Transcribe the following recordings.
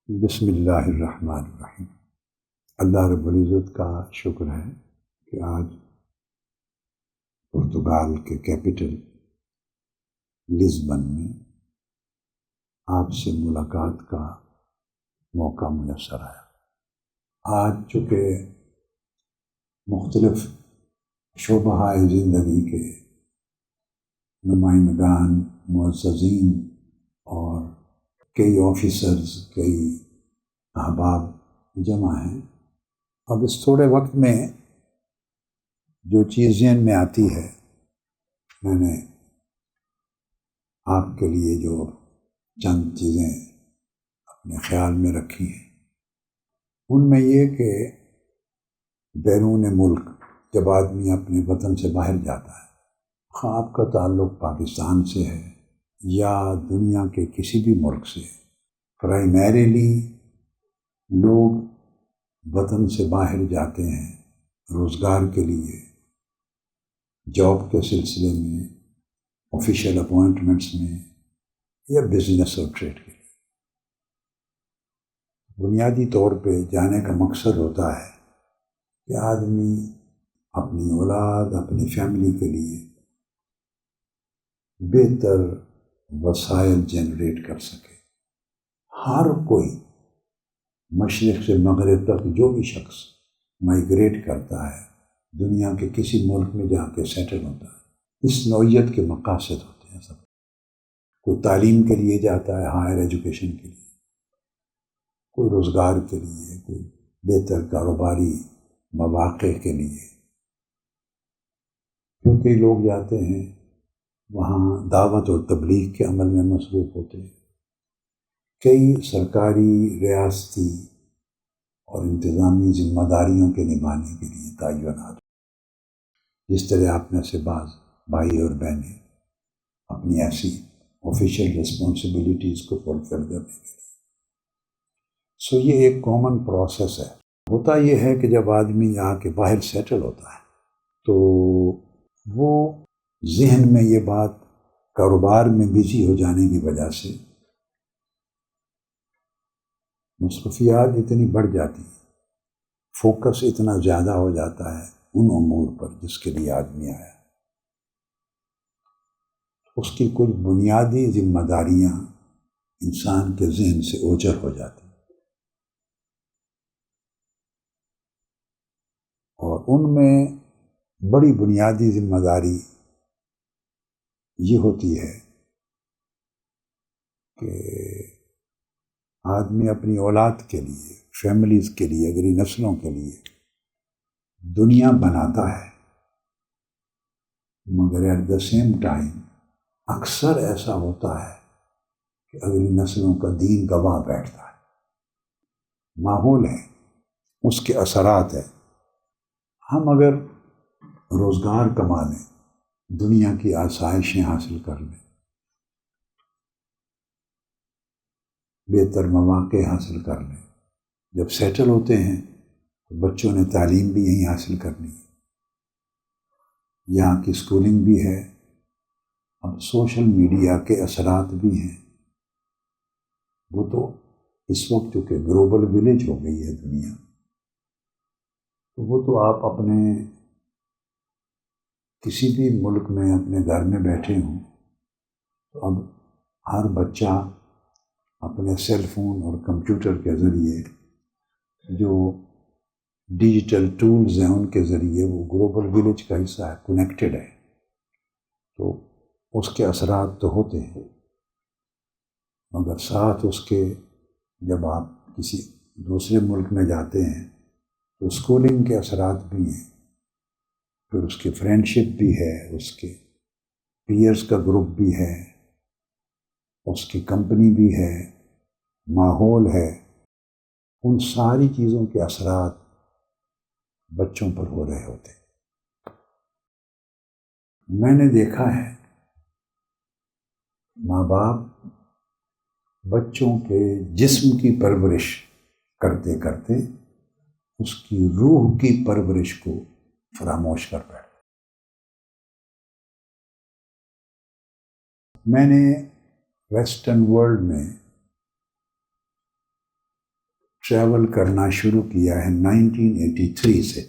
بسم اللہ الرحمن الرحیم۔ اللہ رب العزت کا شکر ہے کہ آج پرتگال کے کیپٹل لزبن میں آپ سے ملاقات کا موقع میسر آیا۔ آج چونکہ مختلف شعبہ زندگی کے نمائندگان، معززین اور کئی آفیسرز، کئی احباب جمع ہیں۔ اب اس تھوڑے وقت میں جو چیز ذہن میں آتی ہے، میں نے آپ کے لیے جو چند چیزیں اپنے خیال میں رکھی ہیں، ان میں یہ کہ بیرون ملک جب آدمی اپنے وطن سے باہر جاتا ہے، خواہ آپ کا تعلق پاکستان سے ہے یا دنیا کے کسی بھی ملک سے، پرائمریلی لوگ وطن سے باہر جاتے ہیں روزگار کے لیے، جاب کے سلسلے میں، آفیشیل اپوائنٹمنٹس میں یا بزنس اور ٹریڈ کے لیے۔ بنیادی طور پہ جانے کا مقصد ہوتا ہے کہ آدمی اپنی اولاد، اپنی فیملی کے لیے بہتر وسائل جنریٹ کر سکے۔ ہر کوئی مشرق سے مغرب تک جو بھی شخص مائیگریٹ کرتا ہے، دنیا کے کسی ملک میں جا کے سیٹل ہوتا ہے، اس نوعیت کے مقاصد ہوتے ہیں سب۔ کوئی تعلیم کے لیے جاتا ہے، ہائر ایجوکیشن کے لیے، کوئی روزگار کے لیے، کوئی بہتر کاروباری مواقع کے لیے۔ کیونکہ لوگ جاتے ہیں وہاں دعوت اور تبلیغ کے عمل میں مصروف ہوتے ہیں، کئی سرکاری، ریاستی اور انتظامی ذمہ داریوں کے نبھانے کے لیے تعینات، جس طرح آپ میں سے بعض بھائی اور بہنیں اپنی ایسی آفیشیل رسپانسبلٹیز کو فلفل کرنے کے لیے۔ سو یہ ایک کامن پروسیس ہے۔ ہوتا یہ ہے کہ جب آدمی یہاں کے باہر سیٹل ہوتا ہے تو وہ ذہن میں یہ بات کاروبار میں بزی ہو جانے کی وجہ سے مصروفیات اتنی بڑھ جاتی ہیں، فوکس اتنا زیادہ ہو جاتا ہے ان امور پر جس کے لیے آدمی آیا، اس کی کچھ بنیادی ذمہ داریاں انسان کے ذہن سے اوجھل ہو جاتی ہیں، اور ان میں بڑی بنیادی ذمہ داری یہ ہوتی ہے کہ آدمی اپنی اولاد کے لیے، فیملیز کے لیے، اگلی نسلوں کے لیے دنیا بناتا ہے، مگر ایٹ دا سیم ٹائم اکثر ایسا ہوتا ہے کہ اگلی نسلوں کا دین گواہ بیٹھتا ہے۔ ماحول ہے، اس کے اثرات ہیں۔ ہم اگر روزگار کما لیں، دنیا کی آسائشیں حاصل کر لیں، بہتر مواقع حاصل کر لیں، جب سیٹل ہوتے ہیں تو بچوں نے تعلیم بھی یہیں حاصل کرنی ہے، یہاں کی اسکولنگ بھی ہے، اب سوشل میڈیا کے اثرات بھی ہیں۔ وہ تو اس وقت چونکہ گلوبل ولیج ہو گئی ہے دنیا، تو وہ تو آپ اپنے کسی بھی ملک میں اپنے گھر میں بیٹھے ہوں تو اب ہر بچہ اپنے سیل فون اور کمپیوٹر کے ذریعے جو ڈیجیٹل ٹولز ہیں ان کے ذریعے وہ گلوبل ولیج کا حصہ ہے، کنیکٹڈ ہے، تو اس کے اثرات تو ہوتے ہیں، مگر ساتھ اس کے جب آپ کسی دوسرے ملک میں جاتے ہیں تو اسکولنگ کے اثرات بھی ہیں، پھر اس کی فرینڈشپ بھی ہے، اس کے پیئرز کا گروپ بھی ہے، اس کی کمپنی بھی ہے، ماحول ہے، ان ساری چیزوں کے اثرات بچوں پر ہو رہے ہوتے ہیں۔ میں نے دیکھا ہے ماں باپ بچوں کے جسم کی پرورش کرتے کرتے اس کی روح کی پرورش کو فراموش کر بیٹھتے۔ میں نے ویسٹرن ورلڈ میں ٹریول کرنا شروع کیا ہے 1983 سے.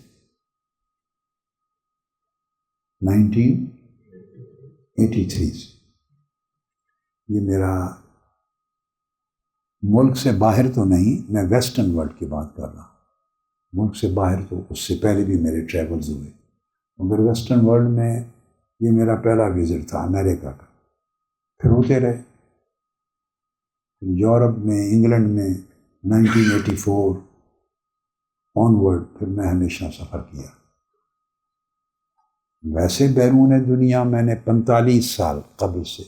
1983 سے. یہ میرا ملک سے باہر تو نہیں، میں ویسٹرن ورلڈ کی بات کر رہا ہوں. ملک سے باہر تو اس سے پہلے بھی میرے ٹریولز ہوئے، مگر ویسٹرن ورلڈ میں یہ میرا پہلا وزٹ تھا امریکہ کا. پھر ہوتے رہے یورپ میں، انگلینڈ میں 1984 آنورڈ پھر میں ہمیشہ سفر کیا. ویسے بیرون دنیا میں نے 45 سال قبل سے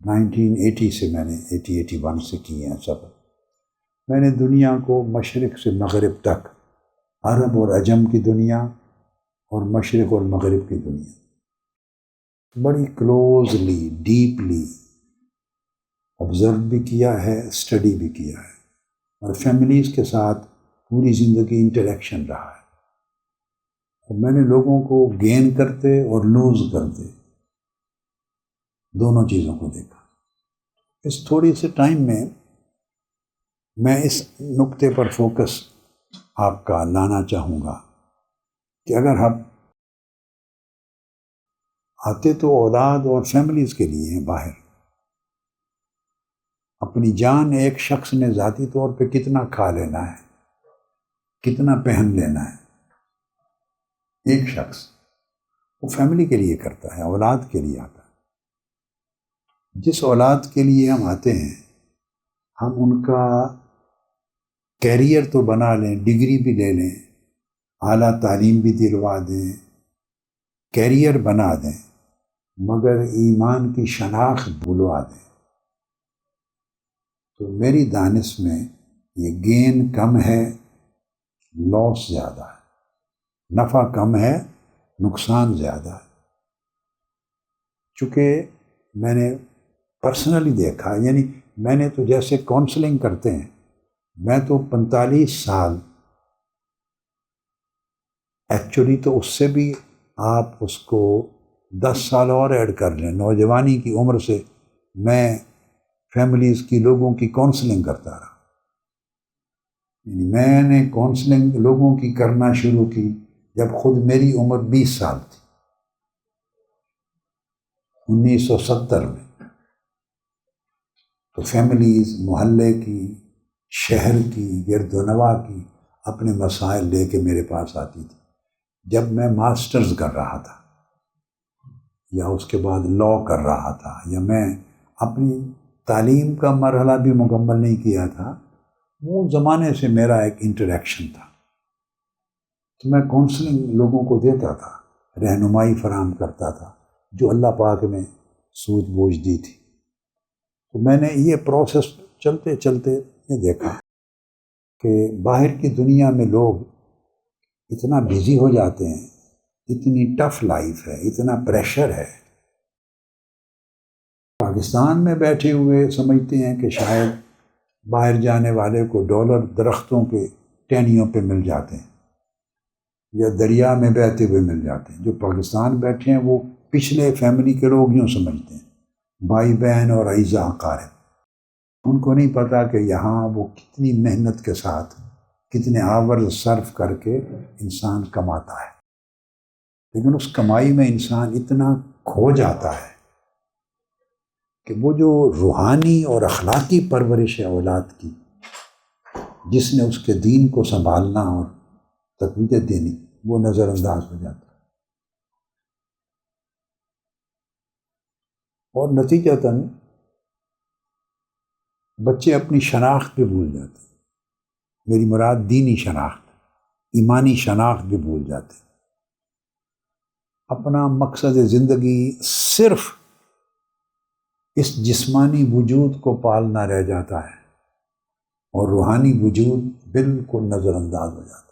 1980 سے میں نے 81 سے کیے ہیں سفر. میں نے دنیا کو مشرق سے مغرب تک، عرب اور عجم کی دنیا اور مشرق اور مغرب کی دنیا بڑی کلوزلی ڈیپلی آبزرو بھی کیا ہے، اسٹڈی بھی کیا ہے، اور فیملیز کے ساتھ پوری زندگی انٹریکشن رہا ہے. اور میں نے لوگوں کو گین کرتے اور لوز کرتے دونوں چیزوں کو دیکھا. اس تھوڑی سے ٹائم میں اس نقطے پر فوکس آپ کا لانا چاہوں گا کہ اگر ہم آتے تو اولاد اور فیملیز کے لیے ہیں باہر. اپنی جان ایک شخص نے ذاتی طور پہ کتنا کھا لینا ہے، کتنا پہن لینا ہے. ایک شخص وہ فیملی کے لیے کرتا ہے، اولاد کے لیے آتا ہے. جس اولاد کے لیے ہم آتے ہیں ہم ان کا کیریئر تو بنا لیں، ڈگری بھی لے لیں، اعلیٰ تعلیم بھی دلوا دیں، کیریئر بنا دیں، مگر ایمان کی شناخت بھلوا دیں تو میری دانش میں یہ گین کم ہے، لاس زیادہ ہے. نفع کم ہے، نقصان زیادہ ہے. چونکہ میں نے پرسنلی دیکھا، یعنی میں نے تو جیسے کاؤنسلنگ کرتے ہیں، میں تو 45 سال ایکچولی تو اس سے بھی آپ اس کو 10 سال اور ایڈ کر لیں. نوجوانی کی عمر سے میں فیملیز کی لوگوں کی کاؤنسلنگ کرتا رہا. یعنی میں نے کاؤنسلنگ لوگوں کی کرنا شروع کی جب خود میری عمر 20 سال تھی، 1970 میں. تو فیملیز محلے کی، شہر کی، گرد و نواح کی اپنے مسائل لے کے میرے پاس آتی تھی. جب میں ماسٹرز کر رہا تھا یا اس کے بعد لا کر رہا تھا، یا میں اپنی تعلیم کا مرحلہ بھی مکمل نہیں کیا تھا، وہ زمانے سے میرا ایک انٹریکشن تھا. تو میں کاؤنسلنگ لوگوں کو دیتا تھا، رہنمائی فراہم کرتا تھا جو اللہ پاک نے سوجھ بوجھ دی تھی. تو میں نے یہ پروسیس چلتے چلتے یہ دیکھا کہ باہر کی دنیا میں لوگ اتنا بزی ہو جاتے ہیں، اتنی ٹف لائف ہے، اتنا پریشر ہے. پاکستان میں بیٹھے ہوئے سمجھتے ہیں کہ شاید باہر جانے والے کو ڈالر درختوں کے ٹہنیوں پہ مل جاتے ہیں یا دریا میں بہتے ہوئے مل جاتے ہیں. جو پاکستان بیٹھے ہیں وہ پچھلے فیملی کے لوگ یوں سمجھتے ہیں، بھائی بہن اور اعزا اقارب. ان کو نہیں پتا کہ یہاں وہ کتنی محنت کے ساتھ، کتنے آورز صرف کر کے انسان کماتا ہے. لیکن اس کمائی میں انسان اتنا کھو جاتا ہے کہ وہ جو روحانی اور اخلاقی پرورش ہے اولاد کی، جس نے اس کے دین کو سنبھالنا اور تقویت دینی، وہ نظر انداز ہو جاتا ہے. اور نتیجتاً بچے اپنی شناخت بھی بھول جاتے ہیں. میری مراد دینی شناخت، ایمانی شناخت بھی بھول جاتے ہیں. اپنا مقصد زندگی صرف اس جسمانی وجود کو پالنا رہ جاتا ہے اور روحانی وجود بالکل نظر انداز ہو جاتا ہے.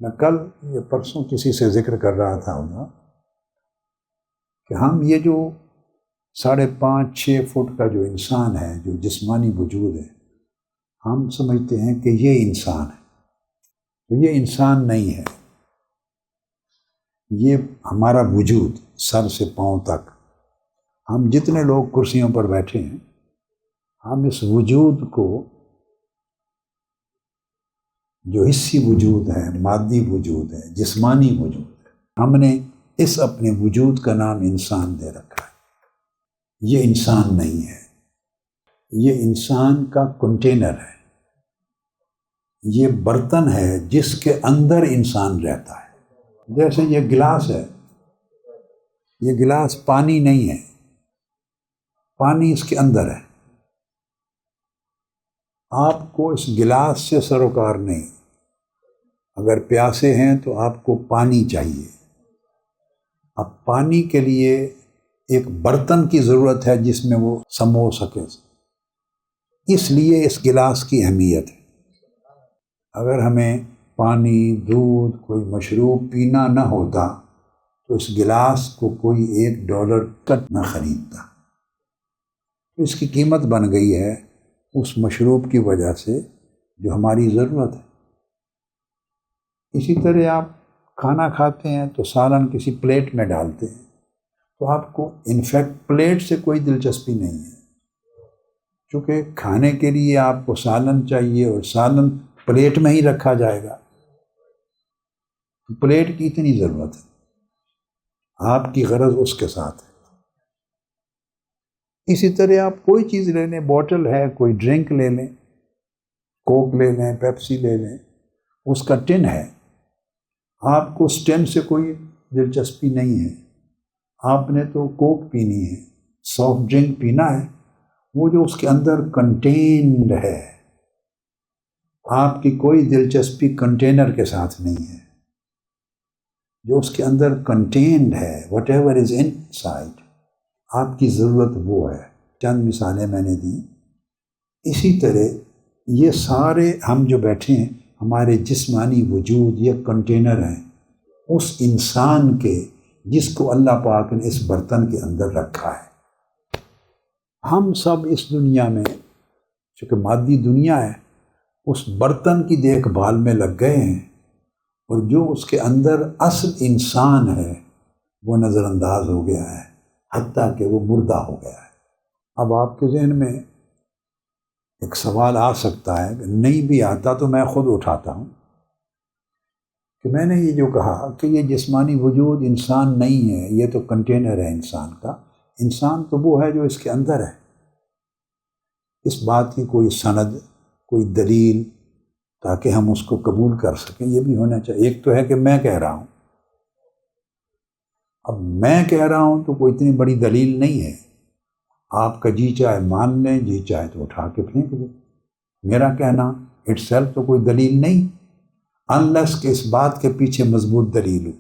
میں کل یا پرسوں کسی سے ذکر کر رہا تھا کہ ہم یہ جو 5.5-6 فٹ کا جو انسان ہے، جو جسمانی وجود ہے، ہم سمجھتے ہیں کہ یہ انسان ہے. تو یہ انسان نہیں ہے. یہ ہمارا وجود سر سے پاؤں تک، ہم جتنے لوگ کرسیوں پر بیٹھے ہیں، ہم اس وجود کو، جو حصی وجود ہے، مادی وجود ہے، جسمانی وجود ہے، ہم نے اس اپنے وجود کا نام انسان دے رکھا ہے۔ یہ انسان نہیں ہے، یہ انسان کا کنٹینر ہے، یہ برتن ہے جس کے اندر انسان رہتا ہے۔ جیسے یہ گلاس ہے، یہ گلاس پانی نہیں ہے، پانی اس کے اندر ہے۔ آپ کو اس گلاس سے سروکار نہیں، اگر پیاسے ہیں تو آپ کو پانی چاہیے۔ اب پانی کے لیے ایک برتن کی ضرورت ہے جس میں وہ سمو سکے، اس لیے اس گلاس کی اہمیت ہے۔ اگر ہمیں پانی، دودھ، کوئی مشروب پینا نہ ہوتا تو اس گلاس کو کوئی $1 تک نہ خریدتا۔ اس کی قیمت بن گئی ہے اس مشروب کی وجہ سے جو ہماری ضرورت ہے۔ اسی طرح آپ کھانا کھاتے ہیں تو سالن کسی پلیٹ میں ڈالتے ہیں، تو آپ کو انفیکٹ پلیٹ سے کوئی دلچسپی نہیں ہے، چونکہ کھانے کے لیے آپ کو سالن چاہیے اور سالن پلیٹ میں ہی رکھا جائے گا، تو پلیٹ کی اتنی ضرورت ہے، آپ کی غرض اس کے ساتھ ہے۔ اسی طرح آپ کوئی چیز لے لیں، بوٹل ہے، کوئی ڈرنک لے لیں، کوک لے لیں، پیپسی لے لیں، اس کا ٹن ہے، آپ کو اس ٹن سے کوئی دلچسپی نہیں ہے، آپ نے تو کوک پینی ہے، سافٹ ڈرنک پینا ہے، وہ جو اس کے اندر کنٹینڈ ہے، آپ کی کوئی دلچسپی کنٹینر کے ساتھ نہیں ہے، جو اس کے اندر کنٹینڈ ہے، what ever is in side, آپ کی ضرورت وہ ہے۔ چند مثالیں میں نے دی۔ اسی طرح یہ سارے ہم جو بیٹھے ہیں، ہمارے جسمانی وجود یہ کنٹینر ہیں اس انسان کے جس کو اللہ پاک نے اس برتن کے اندر رکھا ہے۔ ہم سب اس دنیا میں، چونکہ مادی دنیا ہے، اس برتن کی دیکھ بھال میں لگ گئے ہیں، اور جو اس کے اندر اصل انسان ہے وہ نظر انداز ہو گیا ہے، حتیٰ کہ وہ مردہ ہو گیا ہے۔ اب آپ کے ذہن میں ایک سوال آ سکتا ہے، کہ نہیں بھی آتا تو میں خود اٹھاتا ہوں، کہ میں نے یہ جو کہا کہ یہ جسمانی وجود انسان نہیں ہے، یہ تو کنٹینر ہے انسان کا، انسان تو وہ ہے جو اس کے اندر ہے۔ اس بات کی کوئی سند، کوئی دلیل تاکہ ہم اس کو قبول کر سکیں، یہ بھی ہونا چاہیے۔ ایک تو ہے کہ میں کہہ رہا ہوں، اب میں کہہ رہا ہوں تو کوئی اتنی بڑی دلیل نہیں ہے، آپ کا جی چاہے مان لیں، جی چاہے تو اٹھا کے پھینک دیں، میرا کہنا اٹ سیلف تو کوئی دلیل نہیں، انلیس کہ اس بات کے پیچھے مضبوط دلیل ہو،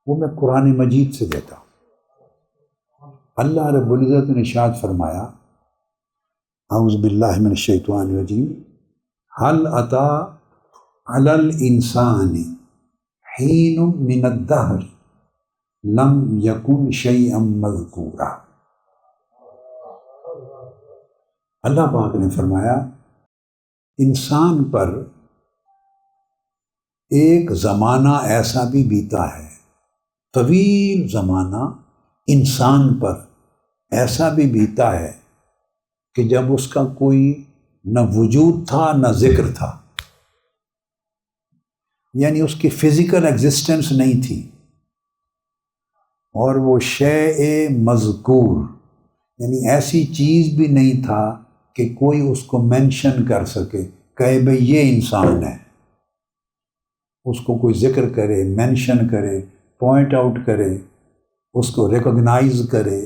وہ میں قرآن مجید سے دیتا ہوں۔ اللہ رب العزت نے ارشاد فرمایا، اعوذ باللہ من الشیطان الرجیم، هل اتی علی الانسان حین من الدہر لم یکن شیئا مذکورا۔ اللہ پاک نے فرمایا انسان پر ایک زمانہ ایسا بھی بیتا ہے، طویل زمانہ انسان پر ایسا بھی بیتا ہے کہ جب اس کا کوئی نہ وجود تھا نہ ذکر تھا، یعنی اس کی فزیکل ایگزسٹنس نہیں تھی، اور وہ شیء مذکور یعنی ایسی چیز بھی نہیں تھا کہ کوئی اس کو مینشن کر سکے، کہے بھئی یہ انسان ہے، اس کو کوئی ذکر کرے، مینشن کرے، پوائنٹ آؤٹ کرے، اس کو ریکگنائز کرے،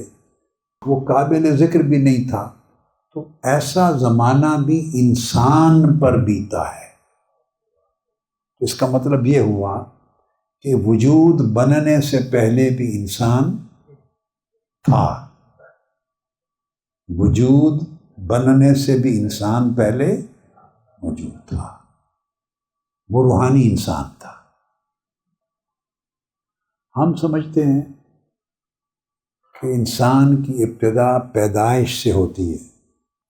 وہ قابل ذکر بھی نہیں تھا۔ تو ایسا زمانہ بھی انسان پر بیتا ہے۔ اس کا مطلب یہ ہوا کہ وجود بننے سے پہلے بھی انسان تھا، وجود بننے سے بھی انسان پہلے موجود تھا، وہ روحانی انسان تھا۔ ہم سمجھتے ہیں کہ انسان کی ابتدا پیدائش سے ہوتی ہے،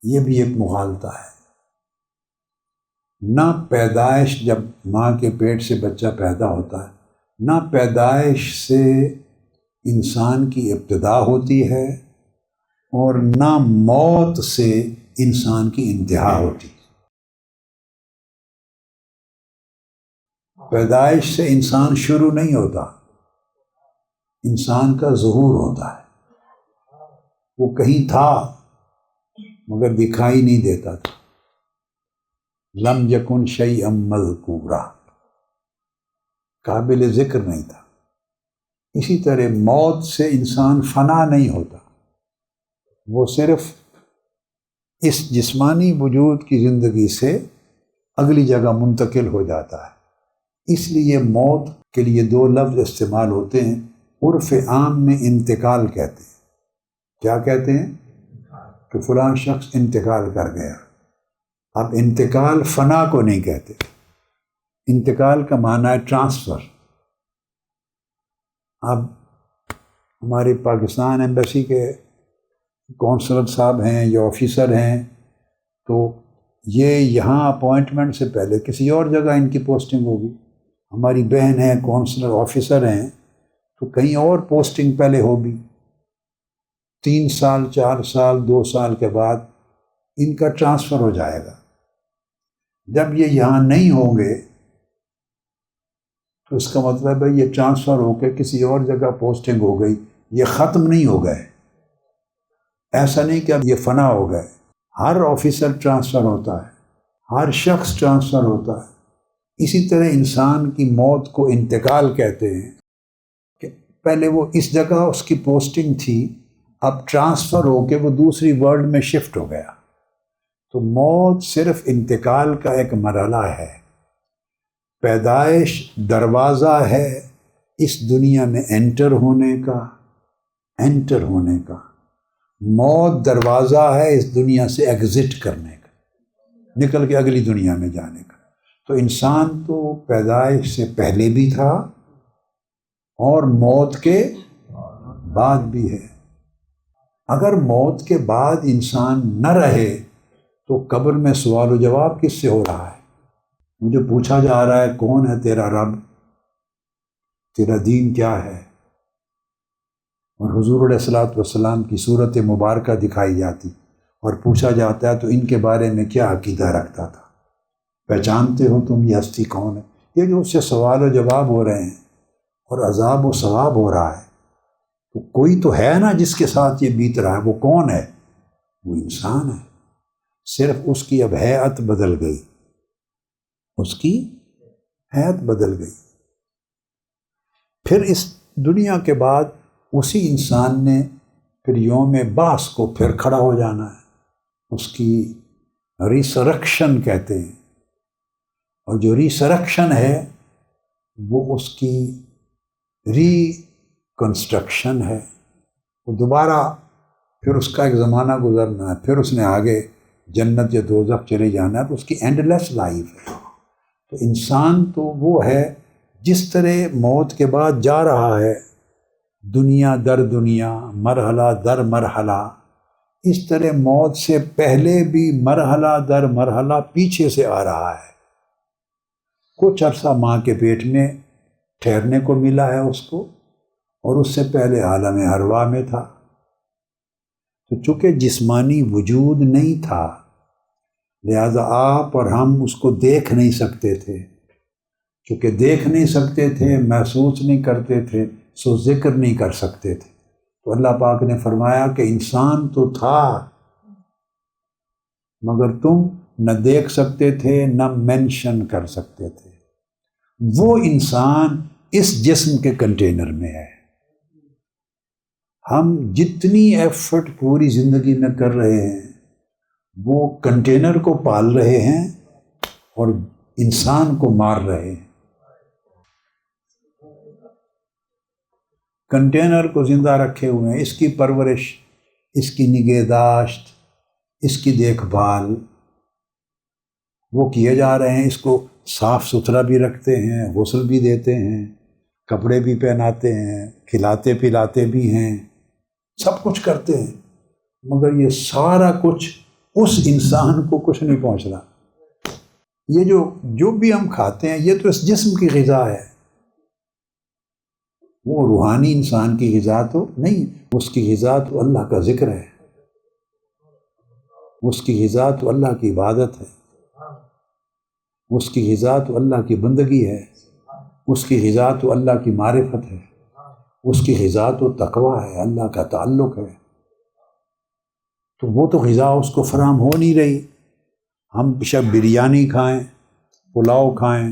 یہ بھی ایک مغالطہ ہے۔ نہ پیدائش جب ماں کے پیٹ سے بچہ پیدا ہوتا ہے، نہ پیدائش سے انسان کی ابتدا ہوتی ہے، اور نہ موت سے انسان کی انتہا ہوتی. پیدائش سے انسان شروع نہیں ہوتا، انسان کا ظہور ہوتا ہے. وہ کہیں تھا مگر دکھائی نہیں دیتا تھا. لم یکن شیئا مذکورا، قابل ذکر نہیں تھا. اسی طرح موت سے انسان فنا نہیں ہوتا، وہ صرف اس جسمانی وجود کی زندگی سے اگلی جگہ منتقل ہو جاتا ہے. اس لیے موت کے لیے دو لفظ استعمال ہوتے ہیں. عرف عام میں انتقال کہتے ہیں. کیا کہتے ہیں؟ کہ فلاں شخص انتقال کر گیا. اب انتقال فنا کو نہیں کہتے. انتقال کا معنی ہے ٹرانسفر. اب ہماری پاکستان ایمبیسی کے کونسلر صاحب ہیں یا آفیسر ہیں، تو یہ یہاں اپوائنٹمنٹ سے پہلے کسی اور جگہ ان کی پوسٹنگ ہوگی. ہماری بہن ہیں کونسلر آفیسر ہیں تو کہیں اور پوسٹنگ پہلے ہوگی. 3 سال 4 سال 2 سال کے بعد ان کا ٹرانسفر ہو جائے گا. جب یہ یہاں نہیں ہوں گے تو اس کا مطلب ہے یہ ٹرانسفر ہو کے کسی اور جگہ پوسٹنگ ہو گئی، یہ ختم نہیں ہو گئے. ایسا نہیں کہ اب یہ فنا ہو گئے. ہر آفیسر ٹرانسفر ہوتا ہے، ہر شخص ٹرانسفر ہوتا ہے. اسی طرح انسان کی موت کو انتقال کہتے ہیں کہ پہلے وہ اس جگہ اس کی پوسٹنگ تھی، اب ٹرانسفر ہو کے وہ دوسری ورلڈ میں شفٹ ہو گیا. تو موت صرف انتقال کا ایک مرحلہ ہے. پیدائش دروازہ ہے اس دنیا میں انٹر ہونے کا. موت دروازہ ہے اس دنیا سے ایگزٹ کرنے کا، نکل کے اگلی دنیا میں جانے کا. تو انسان تو پیدائش سے پہلے بھی تھا اور موت کے بعد بھی ہے. اگر موت کے بعد انسان نہ رہے تو قبر میں سوال و جواب کس سے ہو رہا ہے؟ مجھے پوچھا جا رہا ہے کون ہے تیرا رب، تیرا دین کیا ہے. اور حضور علیہ الصلوۃ والسلام کی صورت مبارکہ دکھائی جاتی اور پوچھا جاتا ہے تو ان کے بارے میں کیا عقیدہ رکھتا تھا، پہچانتے ہو تم یہ ہستی کون ہے. یہ جو اس سے سوال و جواب ہو رہے ہیں اور عذاب و ثواب ہو رہا ہے، تو کوئی تو ہے نا جس کے ساتھ یہ بیت رہا ہے. وہ کون ہے؟ وہ انسان ہے. صرف اس کی اب ہیئت بدل گئی، اس کی ہیئت بدل گئی. پھر اس دنیا کے بعد اسی انسان نے پھر یوم بعث کو پھر کھڑا ہو جانا ہے. اس کی ریسرکشن کہتے ہیں. اور جو ریسرکشن ہے وہ اس کی کنسٹرکشن ہے. وہ دوبارہ پھر اس کا ایک زمانہ گزرنا ہے، پھر اس نے آگے جنت یا دوزخ چلے جانا ہے. تو اس کی اینڈ لیس لائف ہے. تو انسان تو وہ ہے جس طرح موت کے بعد جا رہا ہے دنیا در دنیا، مرحلہ در مرحلہ، اس طرح موت سے پہلے بھی مرحلہ در مرحلہ پیچھے سے آ رہا ہے. کچھ عرصہ ماں کے پیٹ میں ٹھہرنے کو ملا ہے اس کو، اور اس سے پہلے عالم ارواح میں تھا. تو چونکہ جسمانی وجود نہیں تھا لہذا آپ اور ہم اس کو دیکھ نہیں سکتے تھے. چونکہ دیکھ نہیں سکتے تھے، محسوس نہیں کرتے تھے، سو ذکر نہیں کر سکتے تھے. تو اللہ پاک نے فرمایا کہ انسان تو تھا مگر تم نہ دیکھ سکتے تھے نہ مینشن کر سکتے تھے. وہ انسان اس جسم کے کنٹینر میں ہے. ہم جتنی ایفرٹ پوری زندگی میں کر رہے ہیں وہ کنٹینر کو پال رہے ہیں اور انسان کو مار رہے ہیں. کنٹینر کو زندہ رکھے ہوئے ہیں، اس کی پرورش، اس کی نگہداشت، اس کی دیکھ بھال وہ کیے جا رہے ہیں. اس کو صاف ستھرا بھی رکھتے ہیں، غسل بھی دیتے ہیں، کپڑے بھی پہناتے ہیں، کھلاتے پلاتے بھی ہیں، سب کچھ کرتے ہیں. مگر یہ سارا کچھ اس انسان کو کچھ نہیں پہنچ رہا. یہ جو بھی ہم کھاتے ہیں یہ تو اس جسم کی غذا ہے. وہ روحانی انسان کی غذا تو نہیں، اس کی غذا تو اللہ کا ذکر ہے. اس کی غذا تو اللہ کی عبادت ہے، اس کی غذا تو اللہ کی بندگی ہے، اس کی غذا تو اللہ کی معرفت ہے، اس کی غذا تو تقوی ہے، اللہ کا تعلق ہے۔ تو وہ تو غذا اس کو فراہم ہو نہیں رہی۔ ہم بیشک بریانی کھائیں، پلاؤ کھائیں،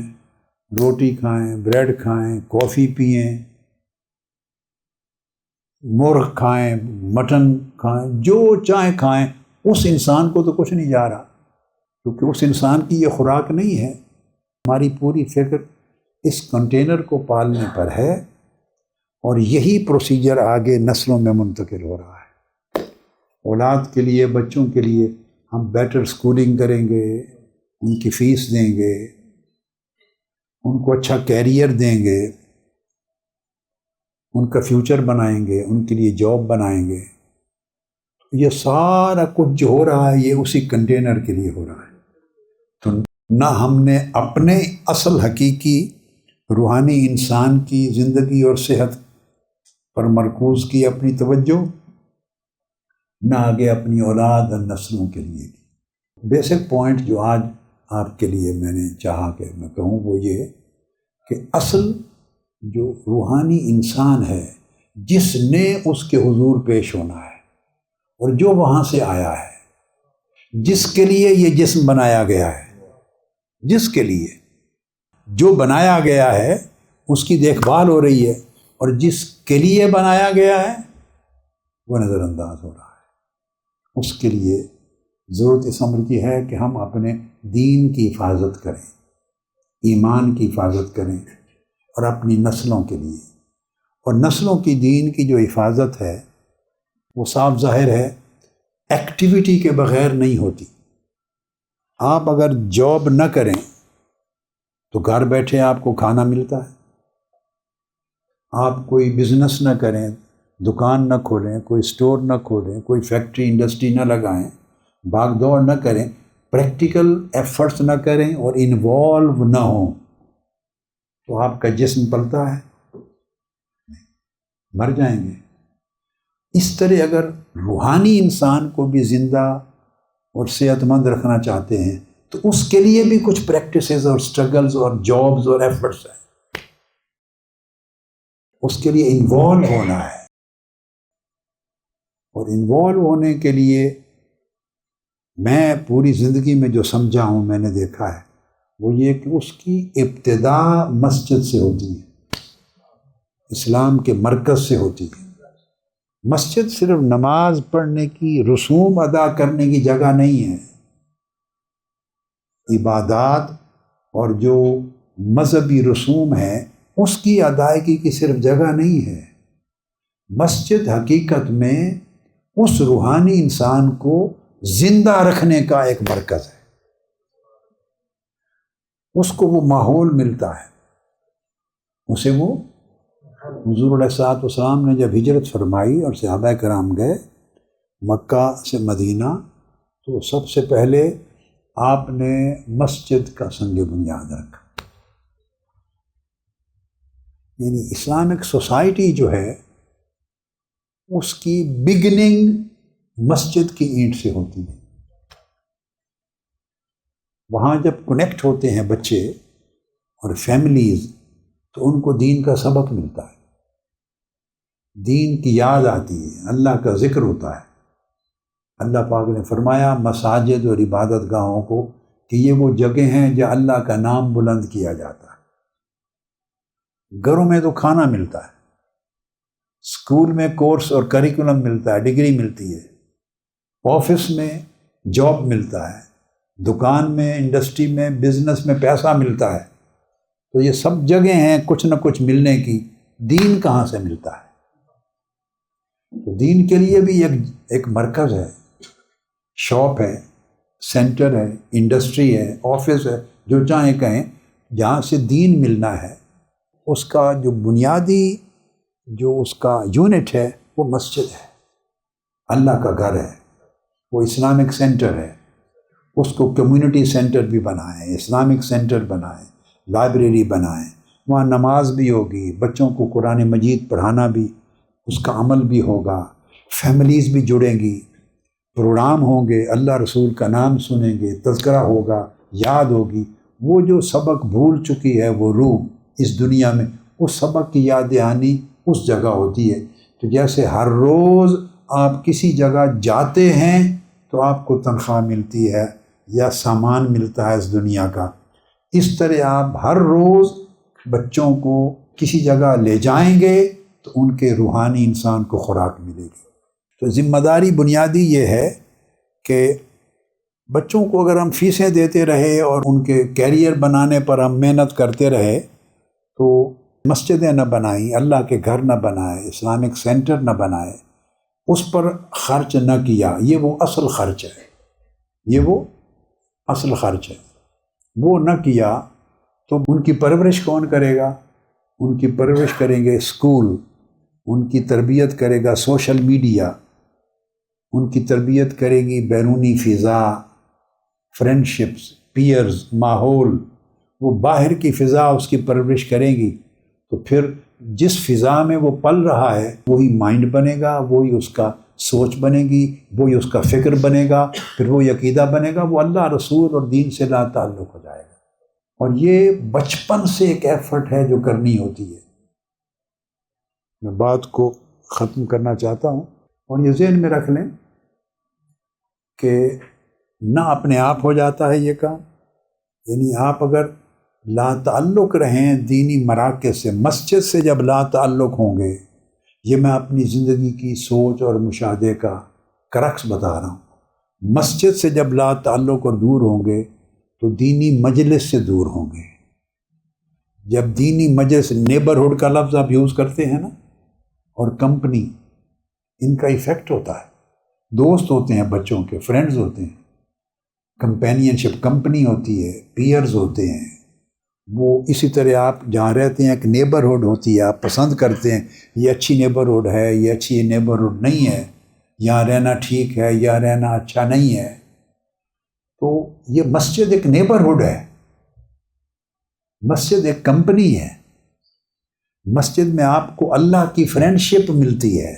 روٹی کھائیں، بریڈ کھائیں، کافی پئیں، مرغ کھائیں، مٹن کھائیں، جو چاہیں کھائیں، اس انسان کو تو کچھ نہیں جا رہا، کیونکہ اس انسان کی یہ خوراک نہیں ہے۔ ہماری پوری فکر اس کنٹینر کو پالنے پر ہے، اور یہی پروسیجر آگے نسلوں میں منتقل ہو رہا ہے۔ اولاد کے لیے، بچوں کے لیے ہم بیٹر سکولنگ کریں گے، ان کی فیس دیں گے، ان کو اچھا کیریئر دیں گے، ان کا فیوچر بنائیں گے، ان کے لیے جاب بنائیں گے۔ یہ سارا کچھ جو ہو رہا ہے یہ اسی کنٹینر کے لیے ہو رہا ہے۔ تو نہ ہم نے اپنے اصل حقیقی روحانی انسان کی زندگی اور صحت پر مرکوز کی اپنی توجہ، نہ آگے اپنی اولاد اور نسلوں کے لیے کی۔ بیسک پوائنٹ جو آج آپ کے لیے میں نے چاہا کہ میں کہوں وہ یہ کہ اصل جو روحانی انسان ہے، جس نے اس کے حضور پیش ہونا ہے، اور جو وہاں سے آیا ہے، جس کے لیے یہ جسم بنایا گیا ہے، جس کے لیے جو بنایا گیا ہے اس کی دیکھ بھال ہو رہی ہے، اور جس کے لیے بنایا گیا ہے وہ نظر انداز ہو رہا ہے۔ اس کے لیے ضرورت اس امر کی ہے کہ ہم اپنے دین کی حفاظت کریں، ایمان کی حفاظت کریں، اور اپنی نسلوں کے لیے۔ اور نسلوں کی دین کی جو حفاظت ہے وہ صاف ظاہر ہے ایکٹیویٹی کے بغیر نہیں ہوتی۔ آپ اگر جاب نہ کریں تو گھر بیٹھے آپ کو کھانا ملتا ہے، آپ کوئی بزنس نہ کریں، دکان نہ کھولیں، کوئی سٹور نہ کھولیں، کوئی فیکٹری انڈسٹری نہ لگائیں، بھاگ دوڑ نہ کریں، پریکٹیکل ایفرٹس نہ کریں اور انوالو نہ ہوں، تو آپ کا جسم پلتا ہے؟ مر جائیں گے۔ اس طرح اگر روحانی انسان کو بھی زندہ اور صحت مند رکھنا چاہتے ہیں تو اس کے لیے بھی کچھ پریکٹسز اور سٹرگلز اور جابز اور ایفرٹس ہیں، اس کے لیے انوالو ہونا ہے۔ اور انوالو ہونے کے لیے میں پوری زندگی میں جو سمجھا ہوں، میں نے دیکھا ہے، وہ یہ کہ اس کی ابتدا مسجد سے ہوتی ہے، اسلام کے مرکز سے ہوتی ہے۔ مسجد صرف نماز پڑھنے کی، رسوم ادا کرنے کی جگہ نہیں ہے۔ عبادات اور جو مذہبی رسوم ہیں اس کی ادائیگی کی صرف جگہ نہیں ہے۔ مسجد حقیقت میں اس روحانی انسان کو زندہ رکھنے کا ایک مرکز ہے۔ اس کو وہ ماحول ملتا ہے، اسے وہ حضور علیہ الصلوۃ والسلام نے جب ہجرت فرمائی اور صحابہ کرام گئے مکہ سے مدینہ، تو سب سے پہلے آپ نے مسجد کا سنگ بنیاد رکھا۔ یعنی اسلامک سوسائٹی جو ہے اس کی بگننگ مسجد کی اینٹ سے ہوتی ہے۔ وہاں جب کنیکٹ ہوتے ہیں بچے اور فیملیز تو ان کو دین کا سبق ملتا ہے، دین کی یاد آتی ہے، اللہ کا ذکر ہوتا ہے۔ اللہ پاک نے فرمایا مساجد اور عبادت گاہوں کو کہ یہ وہ جگہ ہیں جہاں اللہ کا نام بلند کیا جاتا ہے۔ گھروں میں تو کھانا ملتا ہے، اسکول میں کورس اور کریکولم ملتا ہے، ڈگری ملتی ہے، آفس میں جاب ملتا ہے، دکان میں، انڈسٹری میں، بزنس میں پیسہ ملتا ہے۔ تو یہ سب جگہیں ہیں کچھ نہ کچھ ملنے کی، دین کہاں سے ملتا ہے؟ تو دین کے لیے بھی ایک مرکز ہے، شاپ ہے، سینٹر ہے، انڈسٹری ہے، آفس ہے، جو چاہیں کہیں، جہاں سے دین ملنا ہے۔ اس کا جو بنیادی جو اس کا یونٹ ہے وہ مسجد ہے، اللہ کا گھر ہے، وہ اسلامک سینٹر ہے۔ اس کو کمیونٹی سینٹر بھی بنائیں، اسلامک سینٹر بنائیں، لائبریری بنائیں، وہاں نماز بھی ہوگی، بچوں کو قرآن مجید پڑھانا بھی، اس کا عمل بھی ہوگا، فیملیز بھی جڑیں گی، پروگرام ہوں گے، اللہ رسول کا نام سنیں گے، تذکرہ ہوگا، یاد ہوگی، وہ جو سبق بھول چکی ہے وہ روح اس دنیا میں، اس سبق کی یاد دہانی اس جگہ ہوتی ہے۔ تو جیسے ہر روز آپ کسی جگہ جاتے ہیں تو آپ کو تنخواہ ملتی ہے یا سامان ملتا ہے اس دنیا کا، اس طرح آپ ہر روز بچوں کو کسی جگہ لے جائیں گے تو ان کے روحانی انسان کو خوراک ملے گی۔ تو ذمہ داری بنیادی یہ ہے کہ بچوں کو اگر ہم فیسیں دیتے رہے اور ان کے کیریئر بنانے پر ہم محنت کرتے رہے تو مسجدیں نہ بنائیں، اللہ کے گھر نہ بنائے، اسلامک سینٹر نہ بنائے، اس پر خرچ نہ کیا، یہ وہ اصل خرچ ہے، یہ وہ اصل خرچ ہے، وہ نہ کیا تو ان کی پرورش کون کرے گا؟ ان کی پرورش کریں گے اسکول، ان کی تربیت کرے گا سوشل میڈیا، ان کی تربیت کرے گی بیرونی فضا، فرینڈشپس، پیئرز، ماحول، وہ باہر کی فضا اس کی پرورش کریں گی، تو پھر جس فضا میں وہ پل رہا ہے وہی مائنڈ بنے گا، وہی اس کا سوچ بنے گی، وہی اس کا فکر بنے گا، پھر وہی عقیدہ بنے گا، وہ اللہ رسول اور دین سے لا تعلق ہو جائے گا۔ اور یہ بچپن سے ایک ایفرٹ ہے جو کرنی ہوتی ہے۔ میں بات کو ختم کرنا چاہتا ہوں اور یہ ذہن میں رکھ لیں کہ نہ اپنے آپ ہو جاتا ہے یہ کام، یعنی آپ اگر لا تعلق رہیں دینی مراکز سے، مسجد سے جب لا تعلق ہوں گے، یہ میں اپنی زندگی کی سوچ اور مشاہدے کا کرکس بتا رہا ہوں، مسجد سے جب لا تعلق اور دور ہوں گے تو دینی مجلس سے دور ہوں گے۔ جب دینی مجلس، نیبرہڈ کا لفظ آپ یوز کرتے ہیں نا، اور کمپنی، ان کا ایفیکٹ ہوتا ہے، دوست ہوتے ہیں بچوں کے، فرینڈز ہوتے ہیں، کمپینین شپ، کمپنی ہوتی ہے، پیئرز ہوتے ہیں، وہ اسی طرح آپ جہاں رہتے ہیں ایک نیبرہڈ ہوتی ہے، آپ پسند کرتے ہیں یہ اچھی نیبرہڈ ہے، یہ اچھی نیبرہڈ نہیں ہے، یہاں رہنا ٹھیک ہے، یہاں رہنا اچھا نہیں ہے۔ تو یہ مسجد ایک نیبرہڈ ہے، مسجد ایک کمپنی ہے، مسجد میں آپ کو اللہ کی فرینڈشپ ملتی ہے،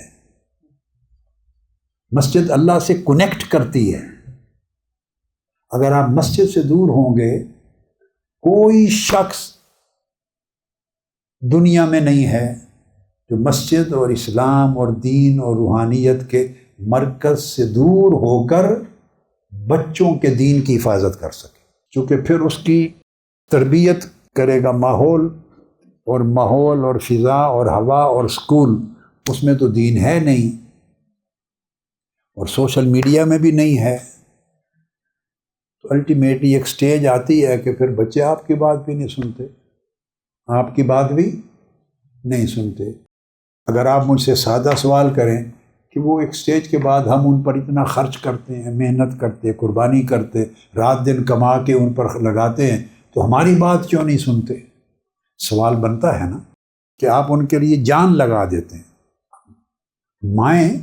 مسجد اللہ سے کنیکٹ کرتی ہے۔ اگر آپ مسجد سے دور ہوں گے، کوئی شخص دنیا میں نہیں ہے جو مسجد اور اسلام اور دین اور روحانیت کے مرکز سے دور ہو کر بچوں کے دین کی حفاظت کر سکے، چونکہ پھر اس کی تربیت کرے گا ماحول اور فضا اور ہوا اور اسکول، اس میں تو دین ہے نہیں، اور سوشل میڈیا میں بھی نہیں ہے، تو الٹیمیٹلی ایک سٹیج آتی ہے کہ پھر بچے آپ کی بات بھی نہیں سنتے، آپ کی بات بھی نہیں سنتے۔ اگر آپ مجھ سے سادہ سوال کریں کہ وہ ایک سٹیج کے بعد ہم ان پر اتنا خرچ کرتے ہیں، محنت کرتے، قربانی کرتے، رات دن کما کے ان پر لگاتے ہیں، تو ہماری بات کیوں نہیں سنتے؟ سوال بنتا ہے نا کہ آپ ان کے لیے جان لگا دیتے ہیں۔ مائیں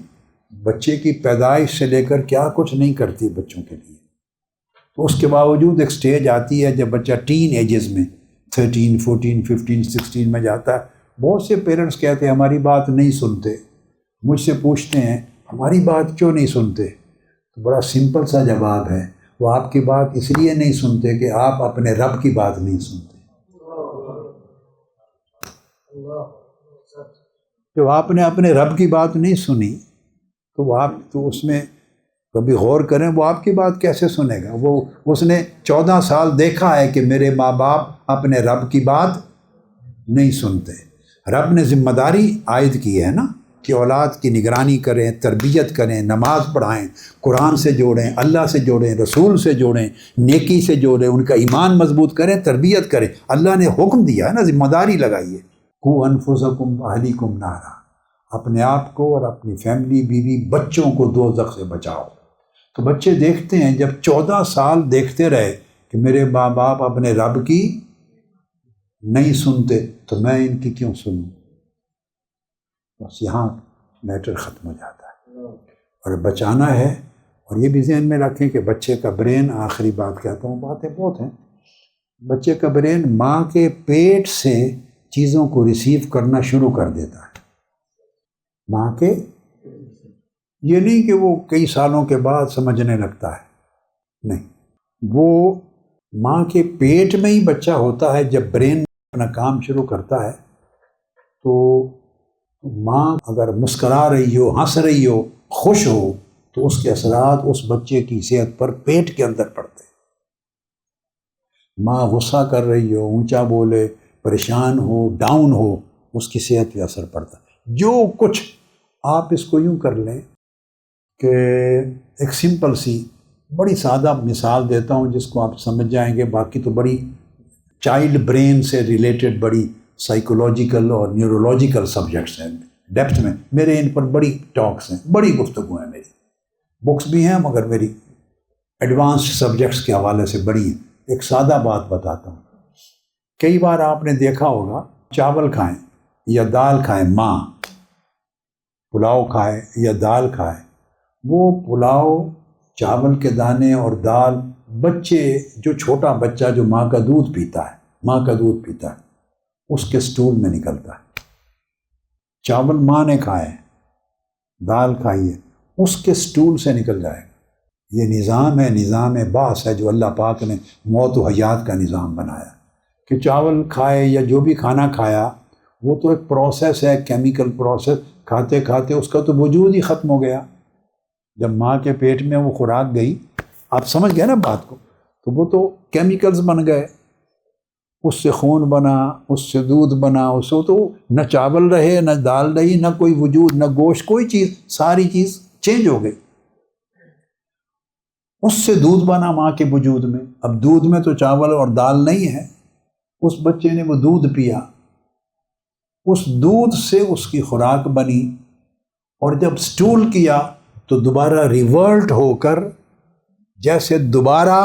بچے کی پیدائش سے لے کر کیا کچھ نہیں کرتی بچوں کے لیے، تو اس کے باوجود ایک سٹیج آتی ہے جب بچہ ٹین ایجز میں 13، 14، 15، 16 میں جاتا ہے، بہت سے پیرنٹس کہتے ہیں ہماری بات نہیں سنتے، مجھ سے پوچھتے ہیں ہماری بات کیوں نہیں سنتے؟ تو بڑا سمپل سا جواب ہے، وہ آپ کی بات اس لیے نہیں سنتے کہ آپ اپنے رب کی بات نہیں سنتے۔ جب آپ نے اپنے رب کی بات نہیں سنی تو اس میں کبھی غور کریں، وہ آپ کی بات کیسے سنے گا؟ اس نے 14 سال دیکھا ہے کہ میرے ماں باپ اپنے رب کی بات نہیں سنتے۔ رب نے ذمہ داری عائد کی ہے نا کہ اولاد کی نگرانی کریں، تربیت کریں، نماز پڑھائیں، قرآن سے جوڑیں، اللہ سے جوڑیں، رسول سے جوڑیں، نیکی سے جوڑیں، ان کا ایمان مضبوط کریں، تربیت کریں۔ اللہ نے حکم دیا ہے نا، ذمہ داری لگائی ہے، قُوا أَنفُسَكُمْ وَأَهْلِيكُمْ نَارًا، اپنے آپ کو اور اپنی فیملی، بیوی، بچوں کو دوزخ سے بچاؤ۔ تو بچے دیکھتے ہیں، جب 14 سال دیکھتے رہے کہ میرے ماں باپ اپنے رب کی نہیں سنتے تو میں ان کی کیوں سنوں؟ بس یہاں میٹر ختم ہو جاتا ہے۔ اور بچانا ہے، اور یہ بھی ذہن میں رکھیں کہ بچے کا برین، آخری بات کہتا ہوں، باتیں بہت ہیں، بچے کا برین ماں کے پیٹ سے چیزوں کو ریسیو کرنا شروع کر دیتا ہے، ماں کے یہ نہیں کہ وہ کئی سالوں کے بعد سمجھنے لگتا ہے، نہیں، وہ ماں کے پیٹ میں ہی بچہ ہوتا ہے، جب برین اپنا کام شروع کرتا ہے تو ماں اگر مسکرا رہی ہو، ہنس رہی ہو، خوش ہو، تو اس کے اثرات اس بچے کی صحت پر پیٹ کے اندر پڑتے ہیں۔ ماں غصہ کر رہی ہو، اونچا بولے، پریشان ہو، ڈاؤن ہو، اس کی صحت پہ اثر پڑتا ہے۔ جو کچھ آپ اس کو یوں کر لیں کہ ایک سمپل سی بڑی سادہ مثال دیتا ہوں جس کو آپ سمجھ جائیں گے، باقی تو بڑی چائلڈ برین سے ریلیٹڈ بڑی سائیکولوجیکل اور نیورولوجیکل سبجیکٹس ہیں، ڈیپتھ میں میرے ان پر بڑی ٹاکس ہیں، بڑی گفتگو ہیں، میری بکس بھی ہیں مگر میری ایڈوانسڈ سبجیکٹس کے حوالے سے بڑی ہیں۔ ایک سادہ بات بتاتا ہوں، کئی بار آپ نے دیکھا ہوگا چاول کھائیں یا دال کھائیں، ماں پلاؤ کھائے یا دال کھائے، وہ پلاؤ، چاول کے دانے اور دال بچے، جو چھوٹا بچہ جو ماں کا دودھ پیتا ہے اس کے سٹول میں نکلتا ہے۔ چاول ماں نے کھائے، دال کھائی ہے، اس کے سٹول سے نکل جائے گا۔ یہ نظام ہے، نظام بعث ہے جو اللہ پاک نے موت و حیات کا نظام بنایا، کہ چاول کھائے یا جو بھی کھانا کھایا وہ تو ایک پروسیس ہے، کیمیکل پروسیس، کھاتے کھاتے اس کا تو وجود ہی ختم ہو گیا۔ جب ماں کے پیٹ میں وہ خوراک گئی، آپ سمجھ گئے نا بات کو، تو وہ تو کیمیکلز بن گئے، اس سے خون بنا، اس سے دودھ بنا، اس سے تو نہ چاول رہے، نہ دال رہی، نہ کوئی وجود، نہ گوشت، کوئی چیز، ساری چیز چینج ہو گئی۔ اس سے دودھ بنا ماں کے وجود میں، اب دودھ میں تو چاول اور دال نہیں ہے، اس بچے نے وہ دودھ پیا، اس دودھ سے اس کی خوراک بنی، اور جب سٹول کیا تو دوبارہ ریورٹ ہو کر، جیسے دوبارہ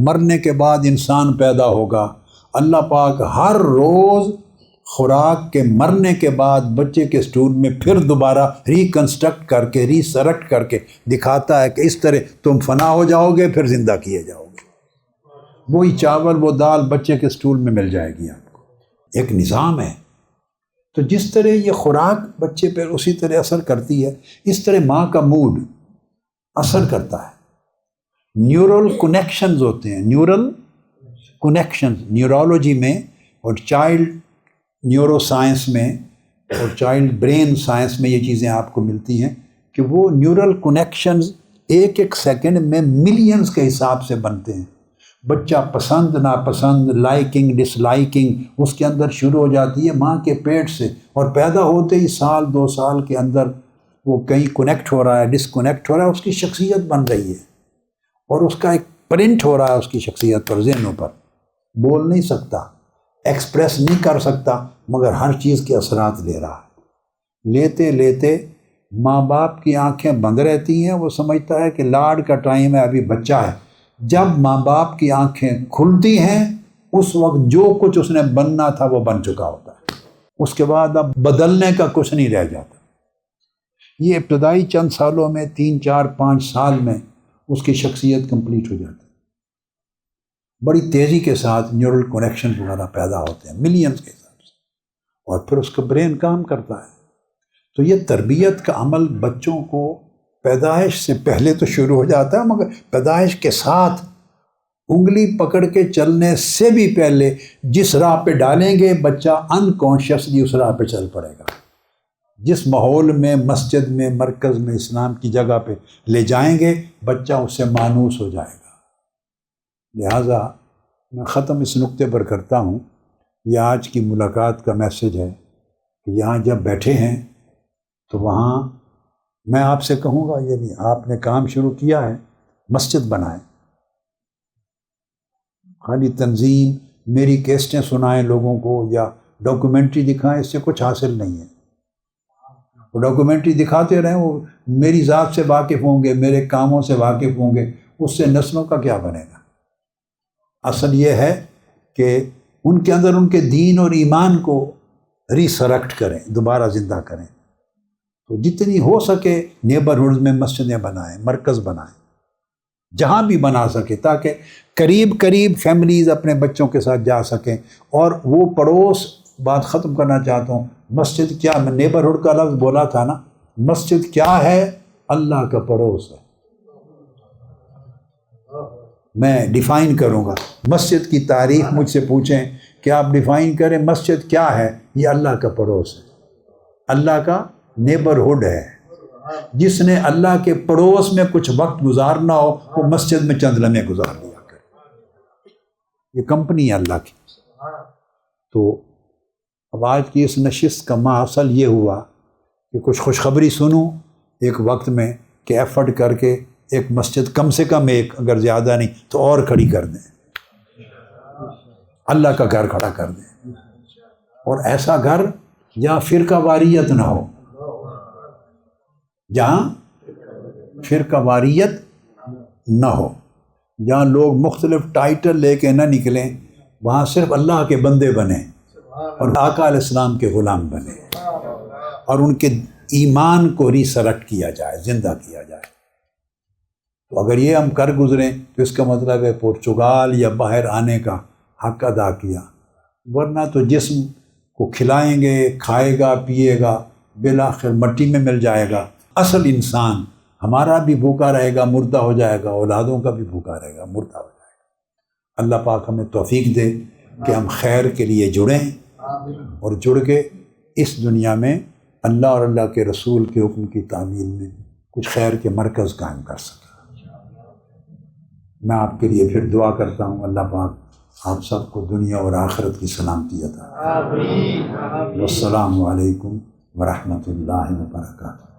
مرنے کے بعد انسان پیدا ہوگا، اللہ پاک ہر روز خوراک کے مرنے کے بعد بچے کے سٹول میں پھر دوبارہ ریکنسٹرکٹ کر کے، ریسرکٹ کر کے دکھاتا ہے کہ اس طرح تم فنا ہو جاؤ گے، پھر زندہ کیے جاؤ گے۔ وہی چاول، وہ دال بچے کے سٹول میں مل جائے گی آپ کو۔ ایک نظام ہے۔ تو جس طرح یہ خوراک بچے پہ اسی طرح اثر کرتی ہے، اس طرح ماں کا موڈ اثر کرتا ہے۔ نیورل کنیکشنز ہوتے ہیں، نیورل کنیکشنز نیورولوجی میں اور چائلڈ نیورو سائنس میں اور چائلڈ برین سائنس میں یہ چیزیں آپ کو ملتی ہیں کہ وہ نیورل کنیکشنز ایک ایک سیکنڈ میں ملینز کے حساب سے بنتے ہیں۔ بچہ پسند ناپسند، لائکنگ ڈس لائکنگ اس کے اندر شروع ہو جاتی ہے ماں کے پیٹ سے، اور پیدا ہوتے ہی سال 2 سال کے اندر وہ کہیں کنیکٹ ہو رہا ہے، ڈسکنیکٹ ہو رہا ہے، اس کی شخصیت بن رہی ہے، اور اس کا ایک پرنٹ ہو رہا ہے اس کی شخصیت پر، ذہنوں پر۔ بول نہیں سکتا، ایکسپریس نہیں کر سکتا، مگر ہر چیز کے اثرات لے رہا ہے۔ لیتے لیتے ماں باپ کی آنکھیں بند رہتی ہیں، وہ سمجھتا ہے کہ لاڈ کا ٹائم ہے، ابھی بچہ ہے۔ جب ماں باپ کی آنکھیں کھلتی ہیں، اس وقت جو کچھ اس نے بننا تھا وہ بن چکا ہوتا ہے، اس کے بعد اب بدلنے کا کچھ نہیں رہ جاتا۔ یہ ابتدائی چند سالوں میں 3 4 5 سال میں اس کی شخصیت کمپلیٹ ہو جاتی ہے۔ بڑی تیزی کے ساتھ نیورل کنیکشن وغیرہ پیدا ہوتے ہیں، ملینز کے حساب سے، اور پھر اس کا برین کام کرتا ہے۔ تو یہ تربیت کا عمل بچوں کو پیدائش سے پہلے تو شروع ہو جاتا ہے، مگر پیدائش کے ساتھ انگلی پکڑ کے چلنے سے بھی پہلے جس راہ پہ ڈالیں گے بچہ انکانشیسلی اس راہ پہ چل پڑے گا۔ جس ماحول میں، مسجد میں، مرکز میں، اسلام کی جگہ پہ لے جائیں گے، بچہ اس سے مانوس ہو جائے گا۔ لہٰذا میں ختم اس نقطے پر کرتا ہوں، یہ آج کی ملاقات کا میسج ہے کہ یہاں جب بیٹھے ہیں تو وہاں میں آپ سے کہوں گا، یعنی آپ نے کام شروع کیا ہے، مسجد بنائیں، خالی تنظیم، میری کیسٹیں سنائیں لوگوں کو یا ڈاکومنٹری دکھائیں، اس سے کچھ حاصل نہیں ہے۔ وہ ڈاکومنٹری دکھاتے رہیں، وہ میری ذات سے واقف ہوں گے، میرے کاموں سے واقف ہوں گے، اس سے نسلوں کا کیا بنے گا؟ اصل یہ ہے کہ ان کے اندر ان کے دین اور ایمان کو ریسرکٹ کریں، دوبارہ زندہ کریں۔ تو جتنی ہو سکے نیبرہڈز میں مسجدیں بنائیں، مرکز بنائیں، جہاں بھی بنا سکے، تاکہ قریب قریب فیملیز اپنے بچوں کے ساتھ جا سکیں۔ اور وہ پڑوس، بات ختم کرنا چاہتا ہوں، مسجد کیا، میں نیبرہڈ کا لفظ بولا تھا نا، مسجد کیا ہے؟ اللہ کا پڑوس ہے. میں ڈیفائن کروں گا. مسجد کی تعریف مجھ سے پوچھیں کہ آپ ڈیفائن کریں مسجد کیا ہے؟ یہ اللہ کا پڑوس ہے، اللہ کا نیبرہڈ ہے. جس نے اللہ کے پڑوس میں کچھ وقت گزارنا ہو وہ مسجد میں چند لمحے گزار لیا کرے. یہ کمپنی ہے اللہ کی. تو اب آج کی اس نشست کا ماحصل یہ ہوا کہ کچھ خوشخبری سنوں ایک وقت میں کہ ایفرٹ کر کے ایک مسجد کم سے کم ایک، اگر زیادہ نہیں تو اور کھڑی کر دیں، اللہ کا گھر کھڑا کر دیں. اور ایسا گھر جہاں فرقہ واریت نہ ہو، جہاں فرقہ واریت نہ ہو، جہاں لوگ مختلف ٹائٹل لے کے نہ نکلیں، وہاں صرف اللہ کے بندے بنیں اور آقا علیہ السلام کے غلام بنیں اور ان کے ایمان کو ریسرکٹ کیا جائے، زندہ کیا جائے. تو اگر یہ ہم کر گزریں تو اس کا مطلب ہے پرتگال یا باہر آنے کا حق ادا کیا. ورنہ تو جسم کو کھلائیں گے، کھائے گا، پیے گا، بالآخر مٹی میں مل جائے گا. اصل انسان ہمارا بھی بھوکا رہے گا، مردہ ہو جائے گا، اولادوں کا بھی بھوکا رہے گا، مردہ ہو جائے گا. اللہ پاک ہمیں توفیق دے کہ ہم خیر کے لیے جڑیں اور جڑ کے اس دنیا میں اللہ اور اللہ کے رسول کے حکم کی تعمیل میں کچھ خیر کے مرکز قائم کر سکیں. میں آپ کے لیے پھر دعا کرتا ہوں، اللہ پاک آپ سب کو دنیا اور آخرت کی سلامتی عطا. والسلام علیکم ورحمۃ اللہ وبرکاتہ.